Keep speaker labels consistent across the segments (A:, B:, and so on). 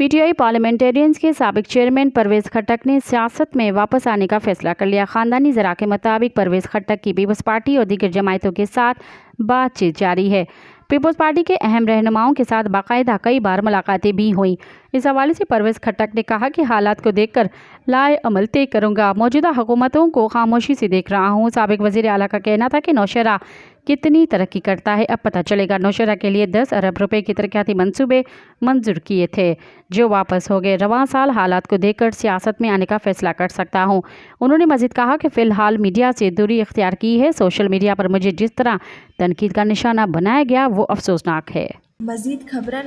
A: P T I parliamentarians کے سابق chairman Pervez Khattak نے سیاست میں واپس آنے کا فیصلہ کر لیا۔ خاندانی ذرائع کے مطابق پرویز خٹک کی پیپلز پارٹی اور دیگر جماعتوں کے ساتھ بات چیت جاری ہے۔ پیپلز پارٹی کے اہم رہنماؤں کے ساتھ باقاعدہ کئی بار ملاقاتیں بھی ہوئیں۔ اس حوالے سے پرویز خٹک نے کہا کہ حالات کو دیکھ کر لائے عمل طے کروں گا۔ موجودہ حکومتوں کو خاموشی سے دیکھ رہا ہوں۔ سابق وزیر اعلیٰ کا کہنا تھا کہ نوشہرہ کتنی ترقی کرتا ہے اب پتہ چلے گا۔ نوشہرہ کے لیے 10 ارب روپے کے ترقیاتی منصوبے منظور کیے تھے جو واپس ہو گئے۔ رواں سال حالات کو دیکھ کر سیاست میں آنے کا فیصلہ کر سکتا ہوں۔ انہوں نے مزید کہا کہ فی الحال میڈیا سے دوری اختیار کی ہے۔ سوشل میڈیا پر مجھے جس طرح تنقید کا نشانہ بنایا گیا وہ افسوسناک ہے۔
B: مزید خبرن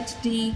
B: HD।